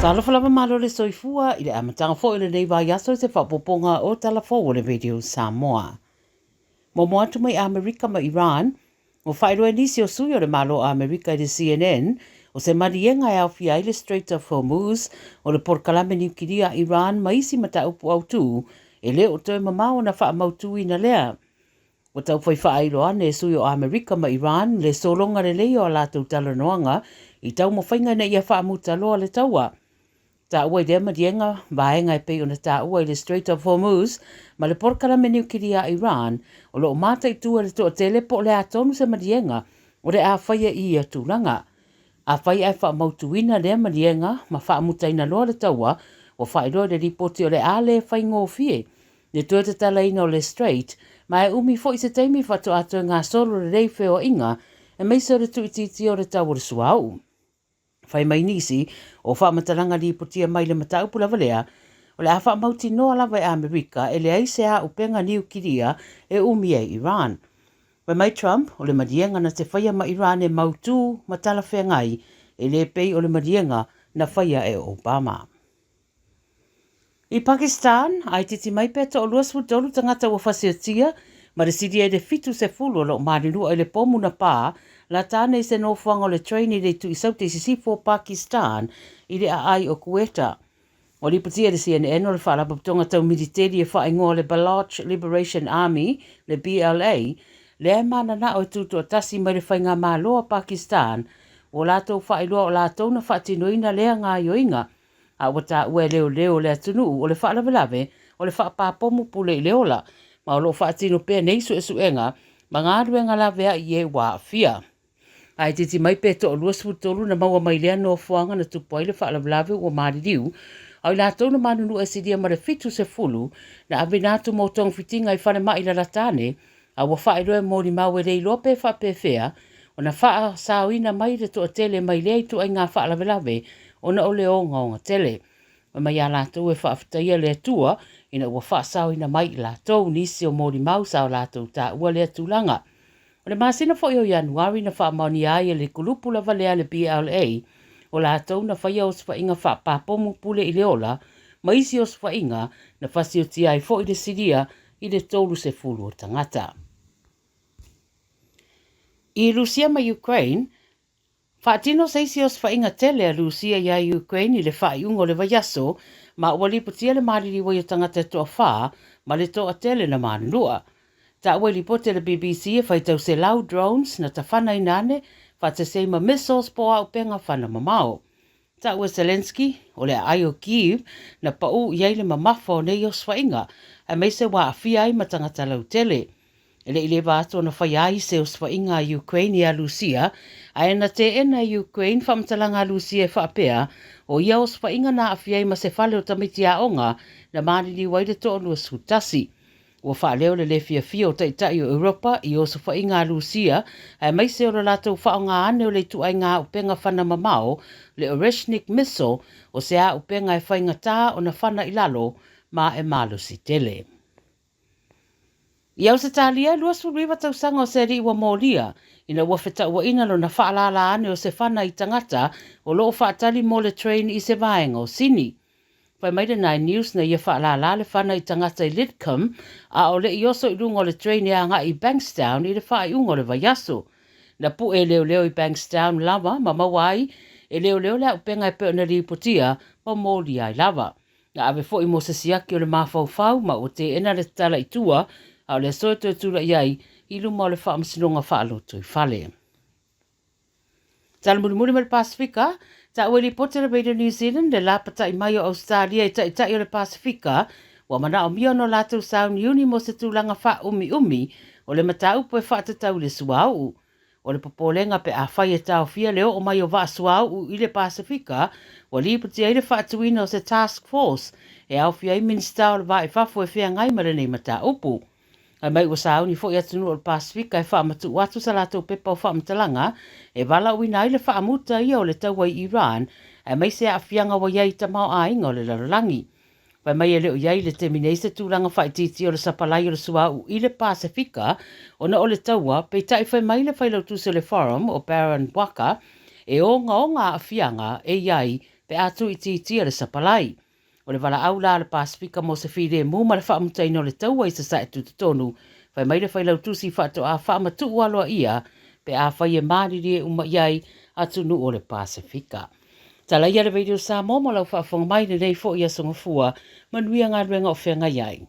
Talafalava malo le soifua i le amatanga fo i le nei vai aso se whapoponga o talafo o le video Samoa. Mo moatu mai Amerika ma Iran, o whaeroe nisi o sui o le malo a Amerika i le CNN, o se marienga e au fia i le Strait of Hormuz, o le porkalame niukiria Iran ma isi mata upu au tu, e le o toi mamao na wha mautu i na lea. O tau whai whaeiro ane e sui o Amerika ma Iran, le solonga le leo a lātou talanoanga, i tau mo whainga na ia wha amuta loa le taua. Ta ua i dea marienga, vaenga e pei o na ta ua i le Strait of Hormuz, ma le porkalame niukiria Iran, o lo o mata i tua le toa tele po le atonu se marienga, o le a whaia i a tūranga. A whaia e wha mautuina le marienga, ma wha amutaina loa le taua, o whaeroa le ripoti o le ale whai ngō fie. Le tua te talaina o le Strait, ma e umi fo i se teimi whato ato ngā solo le reife o inga, e meisa le tuititi o le taua le suau. Whai mai nisi, o whaamataranga li potia mai le mataupu lava lea, o le a whaamauti noa lava e Amerika e le aise a upenga niukiria e umi e Iran. Wai mai Trump, o le marienga na te whaia ma Iran e mautu ma tala whengai, e le pei o le marienga na whaia e Obama. I Pakistan, ai titi mai peta o luasfu tolu tangata wa whasiotia, ma le sidi e le fitu se fulu lo marirua e le pomu na pā, la tāne se no whanga le traini le tu i saute sisifo Pakistan i le ai o Kuweta. O li patia le CNN o le whaalapaputonga tau militeri e whaingoa le Baloch Liberation Army, le BLA, le e mana na o tutu o tasi mai le whainga maa loa Pakistan, o lātou whailoa o lātou na whaatinoina lea ngā yoinga, a wata ue leo le atunu o le whaalawelawe o le whaapapomu pule i leola, ma o lo whaatino pēr neisu e suenga, ma ngā ruenga la vea i e wā fia. Ai titi mai peto o luasfu tolu na maua mai lea no fuanga na tupoi le whaalawelawe o maririu, au lātou na manunu e sidia ma le fitu se fulu, na avinatu mo tong fitinga i whane mai la latane, a wa whaeroe mōri maue rei lope whapewhea, o na wha sauina mai le to tele mai lea i tu ai ngā whaalawelawe, o na ole o ngā tele. Ma mai a lātou e whaafutaia le tua, ina ua whaasauina mai i lātou nisi o mōri mau sao lātou tā ua le tūlanga. O le māsina fo i o Januari na whaamauni ai e le kulupu lava lea le BLA, o lātou na whaia o swainga whaapapomu pule i leola, ma isi o swainga na whasioti ai fo i le siria i le tolu se fulu o tangata. I Rusia ma Ukraine, whaatino seisi o swainga tele a Rusia ia Ukraine i le whaiungo le vaiaso, ma ua lipotia le mariri wai o tangata toa wha, ma le toa tele na manua. Ta ua lipote le BBC e whaitau se lau drones na ta whana inane, whate seima missiles po au penga whana mamao. Ta ua Zelensky, o le ai o Kyiv, na pau iai le mamafa o nei o swainga, a meise wa a fiai ma tangata lau tele. Ele ile vato na whaiai se o swainga a Ukraine a Lucia, a ena te ena Ukraine whamtalanga a Lucia e whaapea, o ia o swainga na a fiai ma se whale o tamiti a onga, na mariri waide to o lua sutasi. Ua whaaleo le lefia fia o taitai o Europa i o sa whainga a Lucia, a maise o le latou whaonga ane o le tuai ngā upenga whana mamao, le Oreshnik missile o se a upenga e whainga tā o na whana ilalo, ma e malo si tele. I au se talia, luasu riva tausanga o se ri ua mōria, ina ua wheta ua ina lo na whaalala ane o se whana i tangata, o loo whaatali mo le train i se vaenga o Sini. Whai maida Nine News na ia whaalala le whana i tangata i Lidcombe, a o le i oso i rungo le train i anga i Bankstown i le whai ungo le vaiaso. Na pu e leo i Bankstown lava, ma mawai, e leo le upenga e peo na ripotia, ma mōri ai lava. Na ave fo i mo se siaki o le mawhau ma o te ena le tala i tua, a o le soto e tula iai, i luma o le whaamsinonga whaaloto i whale. Tala muri me le Pasifika, ta ue li pote le Radio New Zealand, le lapata i mai o Australia i tai o le Pasifika, wa mana o mio no lātou sauni uni mo se tūlanga wha umi, o le matau po e whaatatau le suau. O le popolenga pe a whai e tau fia leo o mai o wa suau i le Pasifika, wa li pote ai le whaatuina o se Task Force, e au fia i minista o le wa e whafo e whia ngai mara nei matau upu. Ai mai ua sauni fo i atunu o le Pasifika e whaamatu watu sa lātou pepa o whaamatalanga, e wala uina i le whaamuta ia o le taua i Iran, e mai se a whianga wa iai tamau a inga o le larolangi. Wai mai e leo iai le teminese tūlanga whaititi o le sapalai o le suau i le Pasifika, o na o le taua, pei tai whai mai le whailau tuse le forum o Baron Waka, e o ngā a whianga e iai pe atu i tia le sapalai. O le wala au la le Pasifika mo se whire mu ma le whaamutai no le taua i sa sae tututonu, whai mai le whai lau tusi whato a whaamatu waloa ia, pe a whai e mariri e uma iai atu nu o le Pasifika. Tala ia le video sa mo lau whaafonga mai le nei fo ia songofua, manuia ngā ruenga o whenga iai.